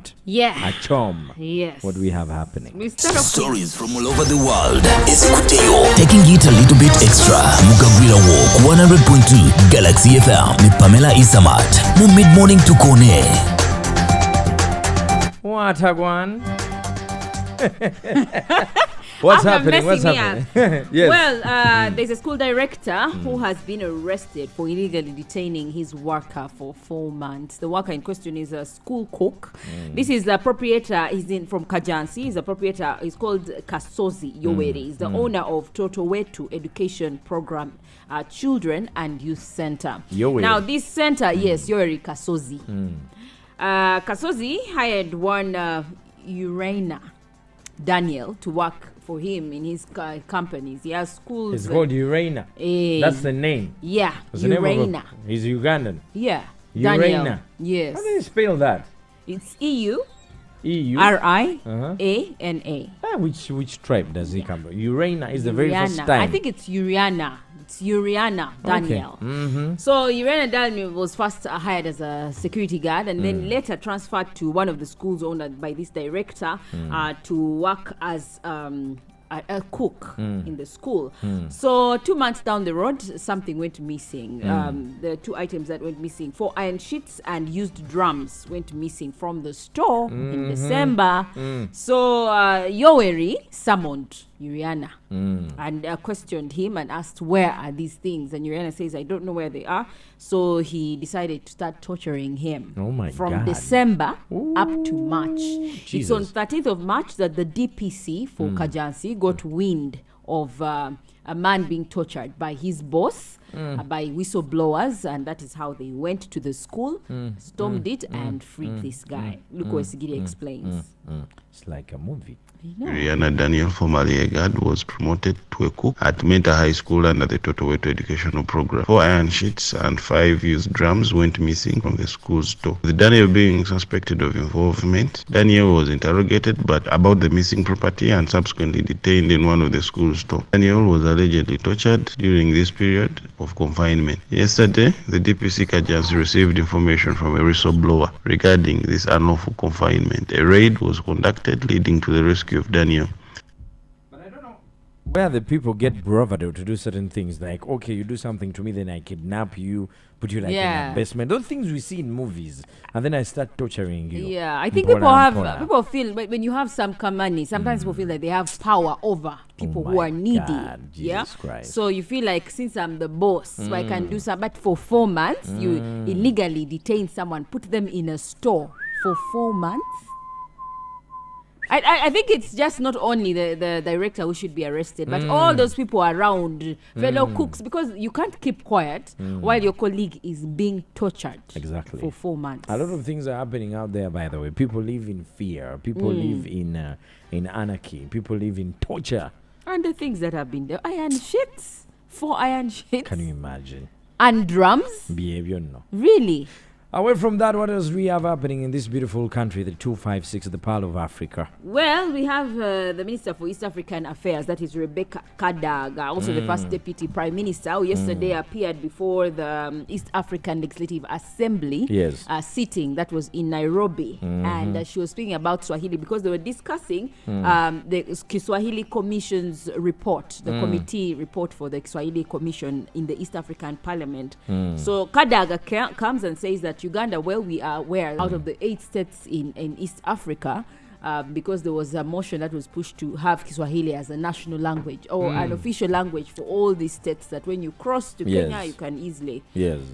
Isamat. Yeah. Achom. Yes. What do we have happening? We start off Stories from all over the world. Escuteo. Taking it a little bit extra. Mugabira Walk 100.2 Galaxy FM. Ni Pamela Isamat. Mu mid-morning to Kone. What Agwan? What's happening? Yes. Well, there's a school director who has been arrested for illegally detaining his worker for 4 months. The worker in question is a school cook. This is the proprietor. He's from Kajansi. He's a proprietor. He's called Kasozi Yoweri. He's the owner of Totowetu Education Program, Children and Youth Center. Yoweri. Now, this center, yes, Yoweri Kasozi. Kasozi hired one Urena Daniel to work for him in his companies. He has schools. It's called Urena. That's the name. Yeah, That's the name Urena. He's Ugandan. Yeah, Urena. Daniel. Yes. How do you spell that? It's EU. EU. R-I-A-N-A. Which tribe does he come from? Urena is the very first time. I think it's Uriana. It's Uriana Daniel. Okay. So Uriana Daniel was first hired as a security guard and then later transferred to one of the schools owned by this director to work as a cook in the school. So 2 months down the road, something went missing. The two items that went missing, 4 iron sheets and used drums, went missing from the store in December. So Yoweri summoned Uriana and questioned him and asked, where are these things? And Uriana says, I don't know where they are. So he decided to start torturing him from December up to March. Jesus. It's on 13th of March that the DPC for Kajansi got wind of a man being tortured by his boss, by whistleblowers, and that is how they went to the school, stormed it, and freed this guy. Look what Sigiri explains. It's like a movie. Rihanna Daniel, formerly a guard, was promoted to a cook at Meta High School under the Totowetu Educational Program. 4 iron sheets and 5 used drums went missing from the school's store. With Daniel being suspected of involvement, Daniel was interrogated about the missing property and subsequently detained in one of the school's stores. Daniel was allegedly tortured during this period of confinement. Yesterday, the DPC Kajansi received information from a whistleblower regarding this unlawful confinement. A raid was conducted leading to the rescue of Daniel. But I don't know where the people get bravado to do certain things. Like, okay, you do something to me, then I kidnap you, put you like in a basement. Those things we see in movies, and then I start torturing you. Yeah, I think people feel when you have some money, sometimes people feel like they have power over people who are needy. God, Jesus Christ. So you feel like, since I'm the boss, so I can do something. But for 4 months, you illegally detain someone, put them in a store for 4 months. I think it's just not only the director who should be arrested, but all those people around, fellow cooks, because you can't keep quiet while your colleague is being tortured for 4 months. A lot of things are happening out there, by the way. People live in fear. People live in anarchy. People live in torture. And the things that have been there, iron sheets, 4 iron sheets. Can you imagine? And drums? Behavior, no. Really? Away from that, what else do we have happening in this beautiful country, the 256 of the Pearl of Africa? Well, we have the Minister for East African Affairs, that is Rebecca Kadaga, also the first Deputy Prime Minister, who yesterday appeared before the East African Legislative Assembly sitting that was in Nairobi. And she was speaking about Swahili because they were discussing the Kiswahili Commission's report, the committee report for the Kiswahili Commission in the East African Parliament. So Kadaga comes and says that Uganda, where we are, out of the 8 states in East Africa, because there was a motion that was pushed to have Kiswahili as a national language or an official language for all these states, that when you cross to Kenya, you can easily.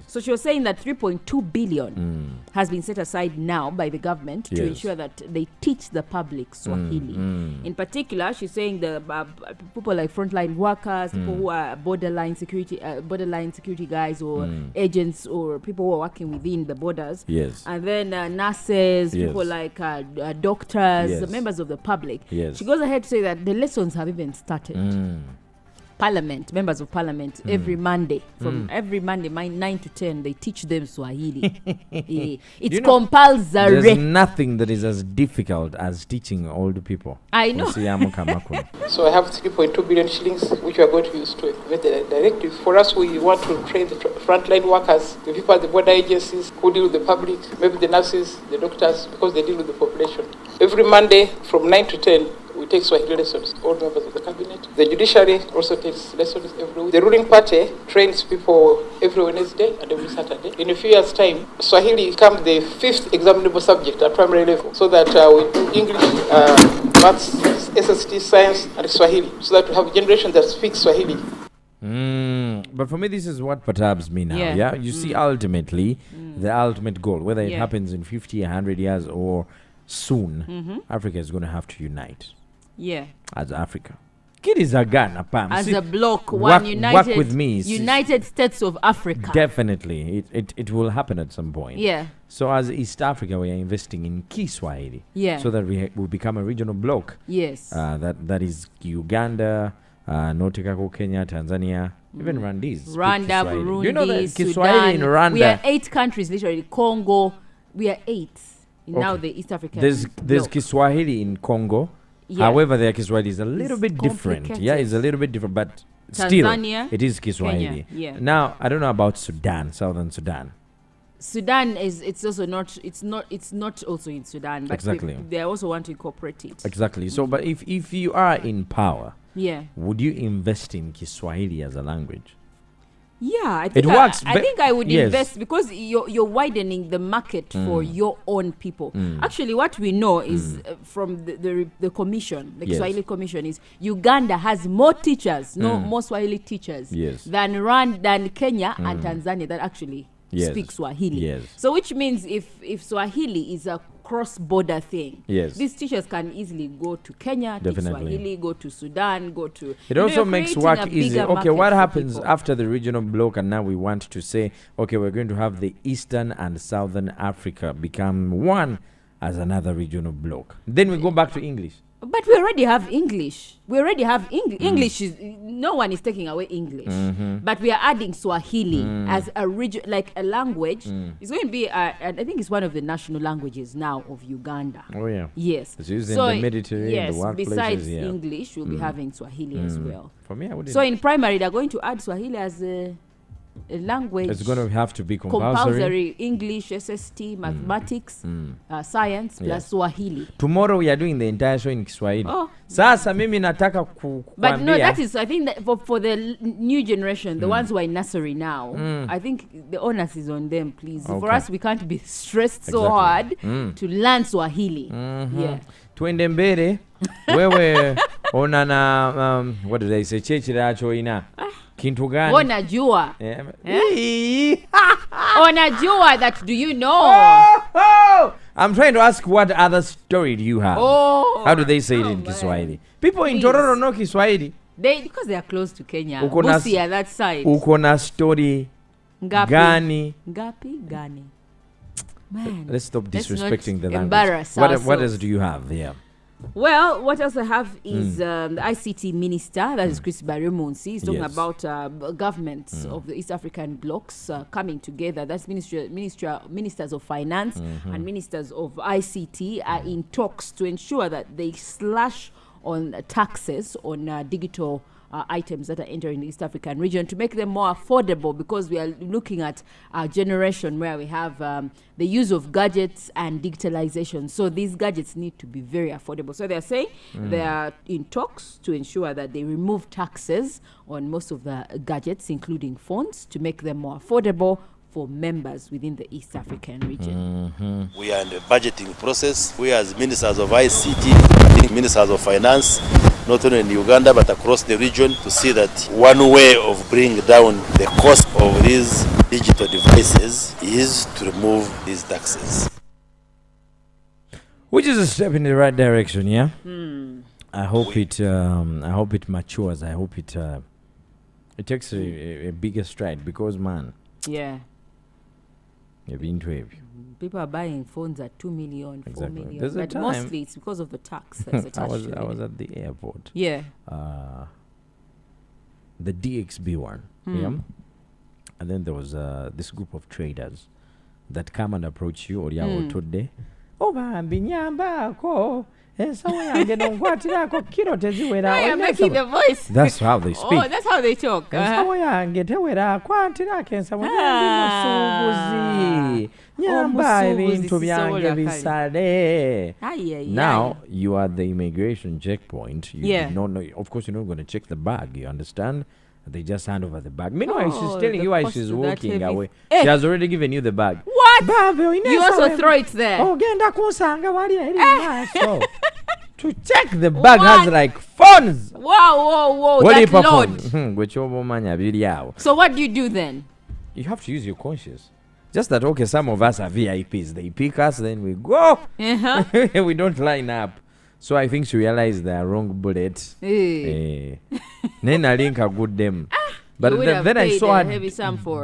So she was saying that 3.2 billion has been set aside now by the government to ensure that they teach the public Swahili. In particular, she's saying the people like frontline workers, people who are borderline security guys or agents or people who are working within the borders. And then nurses, people like doctors, the members of the public. She goes ahead to say that the lessons have even started. Parliament, members of Parliament, every Monday, every Monday, 9 to 10, they teach them Swahili. It's compulsory. There's nothing that is as difficult as teaching old people. I know. So I have 3.2 billion shillings, which we are going to use to implement the directive. For us, we want to train the frontline workers, the people at the border agencies who deal with the public, maybe the nurses, the doctors, because they deal with the population. Every Monday from 9 to 10, we take Swahili lessons, all members of the cabinet. The judiciary also takes lessons every week. The ruling party trains people every Wednesday and every Saturday. In a few years' time, Swahili becomes the 5th examinable subject at primary level, so that we do English, maths, SST, science, and Swahili, so that we have a generation that speaks Swahili. But for me, this is what perturbs me now. Yeah, you see, ultimately, the ultimate goal, whether it happens in 50, 100 years, or soon, Africa is going to have to unite. Yeah, as Africa. As a bloc, one united, work with me. United States of Africa. Definitely, it will happen at some point. Yeah. So as East Africa, we are investing in Kiswahili. Yeah. So that we will become a regional bloc. Yes. That is Uganda, Notikako, Kenya, Tanzania, even Rwandese. Rwanda, Burundi, you know that Sudan. Kiswahili in Rwanda. We are 8 countries, literally. Congo. We are 8. Now the East African. There's Kiswahili in Congo. Yeah. However, their Kiswahili is a little bit different. Yeah, it's a little bit different, but Tanzania, still, it is Kiswahili. Kenya, Now, I don't know about Sudan, Southern Sudan. Sudan it's also not. It's not also in Sudan, but exactly. They also want to incorporate it. Exactly. So, but if you are in power, would you invest in Kiswahili as a language? Yeah, I think I think I would invest, because you're widening the market for your own people. Actually, what we know is from the commission, the Swahili Commission, is Uganda has more teachers, more Swahili teachers than Kenya and Tanzania that actually speak Swahili. So which means if Swahili is a cross-border thing, these teachers can easily go to Kenya, teach Swahili, go to Sudan, go to... It also makes work easy. Okay, what happens after the regional bloc, and now we want to say, okay, we're going to have the Eastern and Southern Africa become one as another regional bloc. Then we go back to English. But we already have English. English is, no one is taking away English. But we are adding Swahili as a like a language. It's going to be, I think it's one of the national languages now of Uganda. Oh yeah. Yes. It's used in the Mediterranean, the workplaces. Besides English, we'll be having Swahili as well. For me, I wouldn't. So in primary, they're going to add Swahili as a language. It's going to have to be compulsory. English, SST, mathematics, science, plus Swahili. Tomorrow we are doing the entire show in Kiswahili. Sasa mimi nataka But no, that is, I think that for the new generation, the ones who are in nursery now, I think the onus is on them, please. For us, we can't be stressed so hard to learn Swahili. Yeah. Tuende mbele, wewe onana, what did I say? Chechira choina. Kintu gani? Onajua. Onajua, that do you know? I'm trying to ask, what other story do you have? How do they say it in Kiswahili? People in Tororo know Kiswahili. Because they are close to Kenya. Busia, that side. Uko na story gani? Gani. Man, let's stop disrespecting the language. What else do you have here? Well, what else I have is the ICT minister, that is Chris Barremonsi. He's talking about governments of the East African blocs coming together. That's ministers of finance and ministers of ICT are in talks to ensure that they slash on taxes on digital items that are entering the East African region to make them more affordable, because we are looking at a generation where we have the use of gadgets and digitalization. So these gadgets need to be very affordable. So they're saying they are in talks to ensure that they remove taxes on most of the gadgets, including phones, to make them more affordable for members within the East African region. We are in the budgeting process. We as ministers of ICT, ministers of finance, not only in Uganda but across the region, to see that one way of bringing down the cost of these digital devices is to remove these taxes. Which is a step in the right direction, yeah? I hope it matures. I hope it takes a bigger stride, because man, people are buying phones at 2 million, 4 million. But mostly it's because of the tax that's attached to it. I was at the airport. the DXB one. Yeah. And then there was this group of traders that come and approach you or today. Oh, bambi nyambako. I'm making the voice. That's how they speak. Oh, that's how they talk. Now you are the immigration checkpoint. You don't know. Of course, you're not going to check the bag. You understand? They just hand over the bag. Meanwhile, she's telling you why she's walking away. She has already given you the bag. What? You also throw it there. Oh, to check the bag has like phones. Whoa. That load. So what do you do then? You have to use your conscience. Just that, okay, some of us are VIPs. They pick us, then we go. We don't line up. So I think she realized the wrong bullet. Then I link a good them. But then I saw her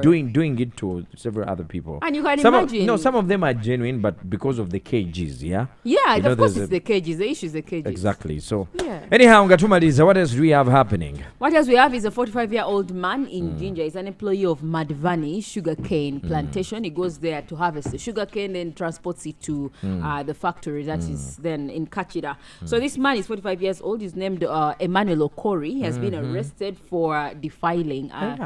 doing it to several other people. And you can imagine. Some of them are genuine, but because of the cages, Yeah, of course it's the cages. The issue is the cages. Exactly. So, anyhow, Ngatumaliza, what else do we have happening? What else we have is a 45-year-old man in Jinja. He's an employee of Madvani sugarcane plantation. He goes there to harvest the sugarcane and transports it to the factory that is then in Kachira. So this man is 45 years old. He's named Emmanuel Okori. He has been arrested for defiling a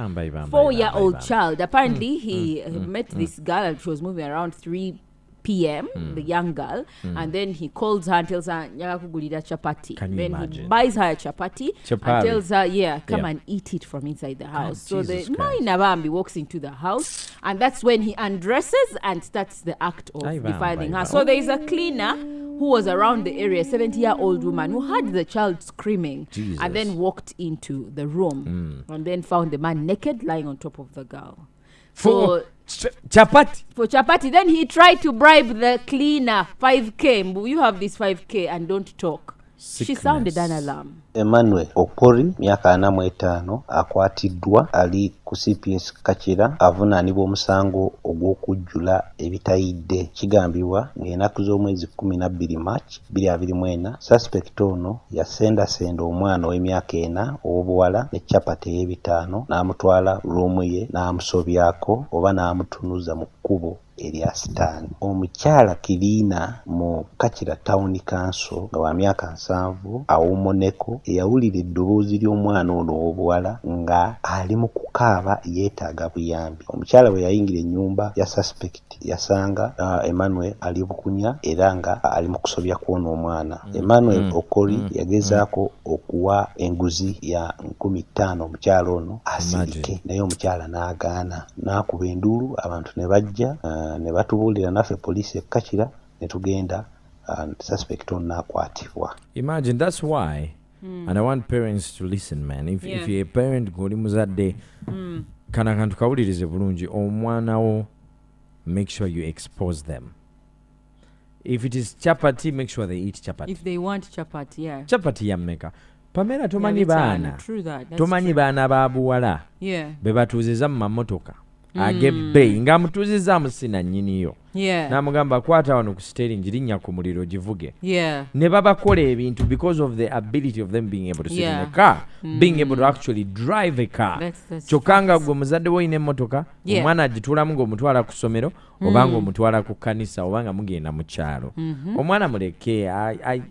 4-year-old child. Apparently, he met this girl and she was moving around 3 p.m., the young girl, and then he calls her and tells her, chapati. Then he buys her a chapati and tells her, come and eat it from inside the house. So the Nabambi walks into the house, and that's when he undresses and starts the act of defiling her. So there is a cleaner who was around the area, 70-year-old woman who heard the child screaming and then walked into the room and then found the man naked lying on top of the girl. For chapati. Then he tried to bribe the cleaner 5K. You have this 5K and don't talk. She sounded an alarm. Emmanuel Okori myaka 45 akwatiddwa ali ku CPS Kachira avunaanibwa omusango ogw'okujjula ebitayidde. Kigambibwa ng'ennaku z'omwezi 12 March 2024 suspect ono yasendasenda omwana ow'emyaka 4 ow'obuwala ne chapati ey'ebitaano n'amutwala ruumu ye n'amusobyako oba n'amutunuza mu kkubo erya sitaani. Omukyala Kiriina mu Kachira Town Council nga wa myaka 7 awumoneko eyawulira eddoboozi ly'omwana ono ow'obuwala nga ali mu kukaaba yeetaaga buyambi. Omukyala bwe yayingira ennyumba ya suspect yasanga Emmanuel ali bukunya era nga ali mu kusobya kwona omwana. Emmanuel Okori yagezaako okuwa enguzi ya 15,000 omukyala ono asirike, naye omukyala n'agaana, n'akuba enduulu, abantu ne bajja ne batubuulira naffe poliisi ekkakira ne tugenda suspect on n'akwatibwa. Imagine, that's why and I want parents to listen, man. If you're a parent goli muzadde kana kantu kawulirize bulungi omwana wo, make sure you expose them. If it is chapati, make sure they eat chapati. If they want chapati, chapati yammeka. Pamela tomanyi baana. Tomanyi baana babuwala. Be batuuziza mu mamotoka. Agebbe nga mutuuziza musina nnyiniyo. N'amugamba kwata wano ku steering linnya ku muliro givuge. Ne babakola ebintu because of the ability of them being able to sit in a car, being able to actually drive a car. Kyokanga gwe muzadde woyina emmotoka, omwana agituulamu ng'omutwala ku ssomero oba ng'omutwala ku kkanisa oba nga mugenda mu kyalo. Omwana muleke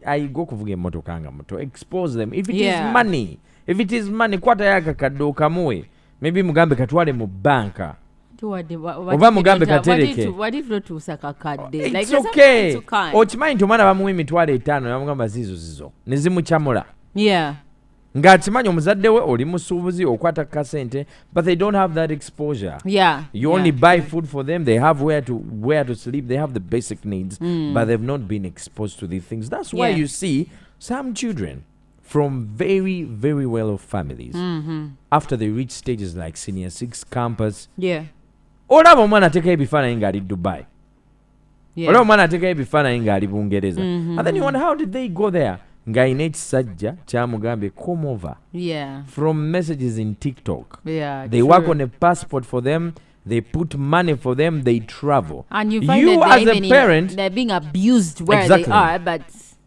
ayiga okuvuga emmotoka nga muto. Expose them. If it is money, kwata yakakadde okamuwe. Maybe mugambe katwale mu banka. Oba mugambe katereke. What if not usaka kadde? It's okay. Okimanyi nti omwana bamuwa emitwalo 5 yamugamba zizo ne zimukyamula. Ng'akimanyi omuzadde we oli musuubuzi okwata kasente, but they don't have that exposure. You only buy food for them. They have where to sleep. They have the basic needs, but they've not been exposed to these things. That's why you see some children from very, very well-off families, after they reach stages like senior 6 campus, olaba omwana atekayo ebifaananyi ng'ali Dubai. Olaba omwana atekayo ebifaananyi ng'ali Bungereza. And then you wonder, how did they go there? Ng'alina ekisajja kyamugambe come over. From messages in TikTok. They work on a passport for them. They put money for them. They travel. And you find that as a parent, they're being abused where they are, but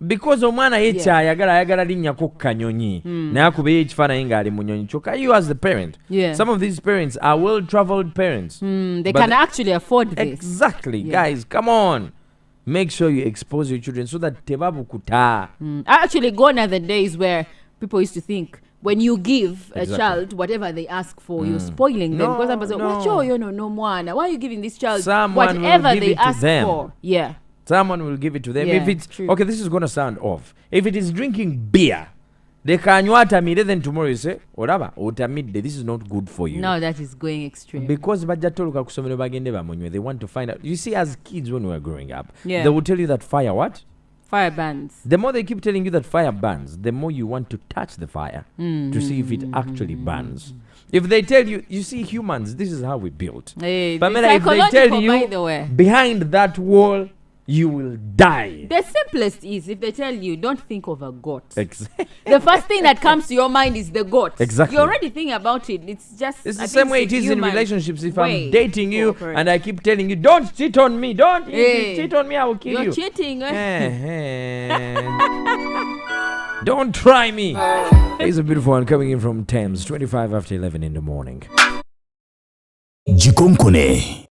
because omwana ayagala linnya ko kanyonyi naye akubeyo ekifaananyi ng'ali mu nyonyi kyokka you as the parent, some of these parents are well traveled parents, they can actually afford this. Exactly. Guys, come on, make sure you expose your children so that tebabukuta. Actually, gone are the days where people used to think when you give a child whatever they ask for, you're spoiling them. Because I'm saying, why are you giving this child whatever they ask for? Yeah. Someone will give it to them. If it's okay, this is going to sound off. If it is drinking beer, they can watamide, then tomorrow you say, "Oraba, utamide, this is not good for you." No, that is going extreme. Because they want to find out. You see, as kids when we were growing up, they will tell you that fire burns. The more they keep telling you that fire burns, the more you want to touch the fire to see if it actually burns. If they tell you, you see, humans, this is how we built. But if they tell you behind that wall, you will die. The simplest is if they tell you, don't think of a goat. Exactly. The first thing that comes to your mind is the goat. Exactly. You already think about it. It's the same way it is in relationships. If I'm dating you and I keep telling you, don't cheat on me, don't cheat on me, I will kill you. You're cheating. Don't try me. Here's a beautiful one coming in from Thames, 25 after 11 in the morning. Jikonkone